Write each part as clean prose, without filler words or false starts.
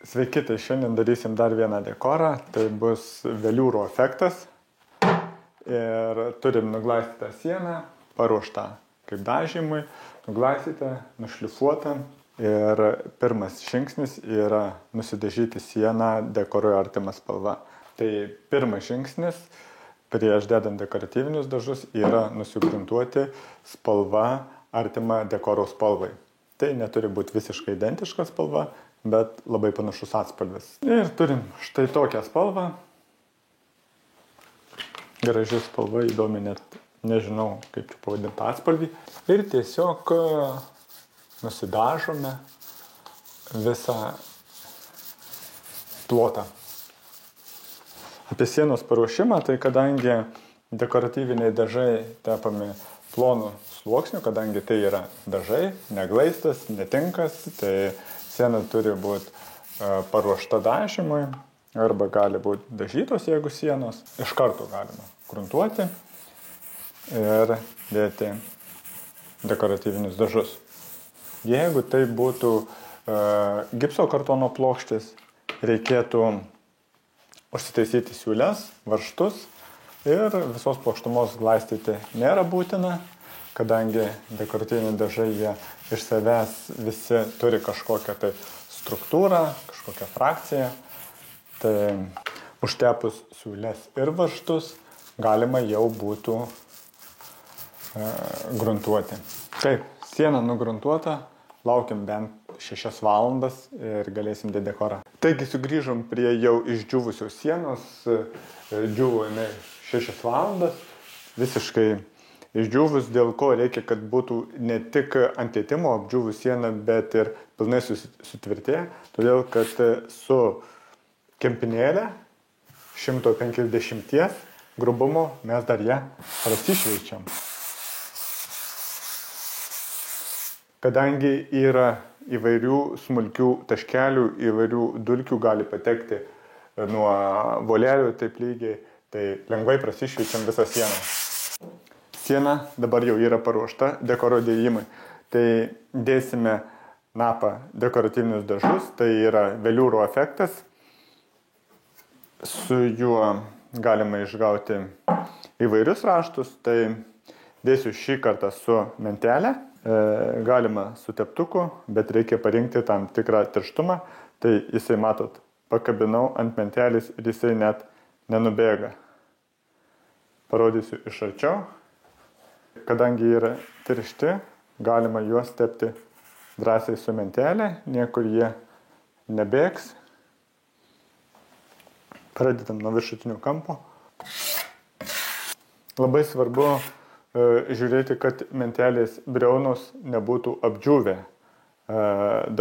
Sveiki, tai šiandien darysim dar vieną dekorą, tai bus veliūro efektas ir turim nuglaistytą sieną, paruoštą kaip dažymui, nuglaistytą, nušlifuotą ir pirmas žingsnis yra nusidažyti sieną dekorui artima spalva. Tai pirmas žingsnis prieš dedant dekoratyvinius dažus yra nusigruntuoti spalva artima dekoro spalvai. Tai neturi būti visiškai identiška spalva, bet labai panašus atspalvis. Ir turim štai tokią spalvą. Graži spalva, įdomi, net nežinau, kaip čia pavadinti atspalvį. Ir tiesiog nusidažome visą plotą. Apie sienos paruošimą, tai kadangi dekoratyviniai dažai tepami plonu sluoksniu, kadangi tai yra dažai, neglaistas, netinkas, tai siena turi būti paruošta dažymui arba gali būti dažytos, jeigu sienos. Iš karto galima gruntuoti ir dėti dekoratyvinius dažus. Jeigu tai būtų gipso kartono plokštės, reikėtų užsitaisyti siūles, varžtus ir visos plokštumos glaistyti nėra būtina, kadangi dekoratyviniai dažai jie iš savęs visi turi kažkokią tai struktūrą, kažkokią frakciją. Tai užtepus siūles ir varžtus galima jau būtų gruntuoti. Taip, siena nugruntuota, laukiam bent 6 valandas ir galėsim dėti dekorą. Taigi sugrįžom prie jau išdžiūvusios sienos, džiūvo jinai 6 valandas, visiškai išdžiūvus, dėl ko reikia, kad būtų ne tik ant lietimo apdžiūvus siena, bet ir pilnai sutvirtėję, todėl kad su kempinėlė 150 grubumo mes dar ją prasišveičiam. Kadangi yra įvairių smulkių taškelių, įvairių dulkių gali patekti nuo volelių taip lygiai, tai lengvai prasišveičiam visą sieną. Siena dabar jau yra paruošta dekoro dėjimui. Tai dėsime napą dekoratyvinius dažus, tai yra veliūro efektas. Su juo galima išgauti įvairius raštus, tai dėsiu šį kartą su mentelė, galima su teptuku, bet reikia parinkti tam tikrą tirštumą. Tai jisai, matot, pakabinau ant mentelės ir jisai net nenubėga. Parodysiu iš arčiau. Kadangi yra tiršti, galima juos tepti drąsiai su mentelė, niekur jie nebėgs. Pradedam nuo viršutinio kampo. Labai svarbu žiūrėti, kad mentelės briaunos nebūtų apdžiūvę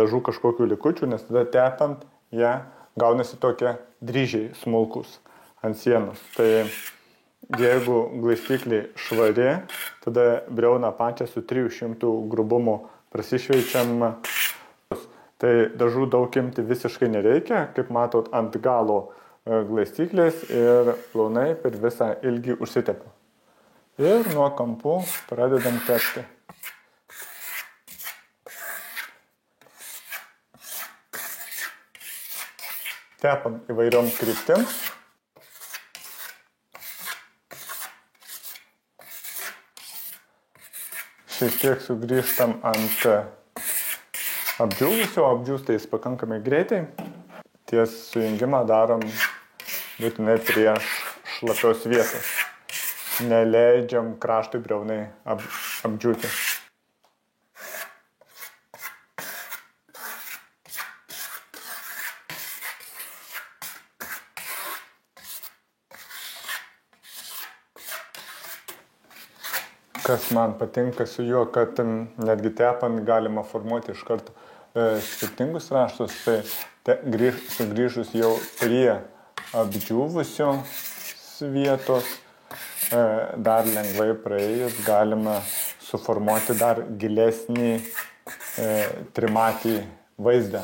dažų kažkokių likučių, nes tada tepant ją gaunasi tokie dryžiai smulkus ant sienos. Tai jeigu glaistikliai švari, tada briauną pačią su 300 grubumo prasišveičiam. Tai dažų daug imti visiškai nereikia, kaip matot, ant galo glaistiklės ir plonai per visą ilgį užsitepu. Ir nuo kampų pradedam tepti. Tepam įvairiom kryptim. Šiek tiek sugrįžtam ant apdžiūvusio, apdžiūsta jis pakankamai greitai. Ties sujungimą darom būtinai prieš šlapios vietos. Neleidžiam kraštui briaunai apdžiūti. Kas man patinka su juo, kad netgi tepant galima formuoti iš karto skirtingus raštus, tai sugrįžus jau prie apdžiūvusios vietos, dar lengvai praėjus galima suformuoti dar gilesnį trimatį vaizdą.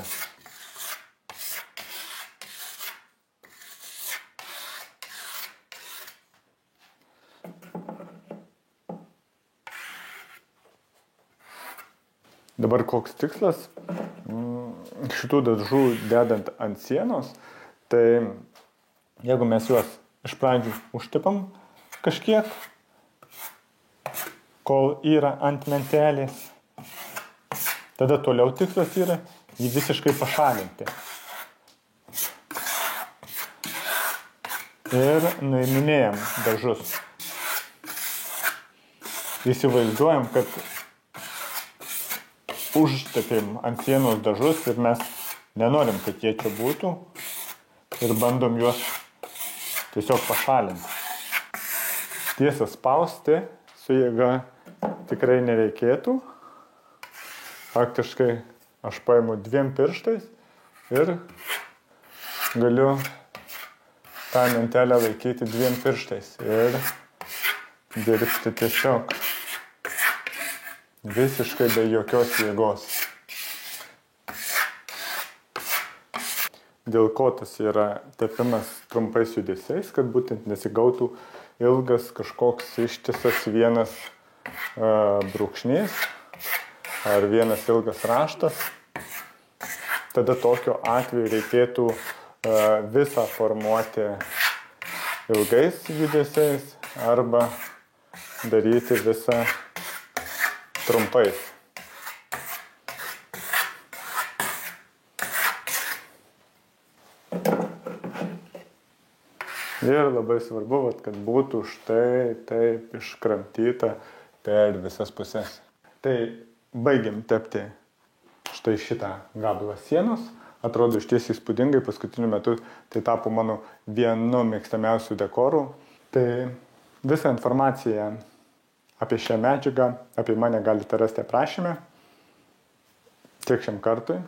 Dabar koks tikslas? šitų dažų dedant ant sienos, tai jeigu mes juos iš pradžių užtepam kažkiek, kol yra ant mentelės, tada toliau tikslas yra jį visiškai pašalinti. Ir nuiminėjam dažus. Įsivaizduojam, kad užtepėm ant sienos dažus ir mes nenorim, kad jie čia būtų ir bandom juos tiesiog pašalinti. Tiesa, spausti su jėga tikrai nereikėtų. Faktiškai aš paimu 2 pirštais ir galiu tą mentelę laikyti 2 pirštais ir dirbti tiesiog visiškai be jokios jėgos. Dėl ko tas yra tepimas trumpais judesiais, kad būtent nesigautų ilgas kažkoks ištisas vienas brūkšnys ar vienas ilgas raštas. Tada tokiu atveju reikėtų visą formuoti ilgais judesiais arba daryti visą trumpais. Ir labai svarbu, kad būtų štai taip iškramtyta per visas pusės. Tai baigiam tepti štai šitą gabalą sienos. Atrodo išties įspūdingai, paskutiniu metu tai tapo mano vienu mėgstamiausių dekorų. Tai visą informaciją apie šią medžiagą, apie mane galite rasti aprašyme. Tiek šiam kartui.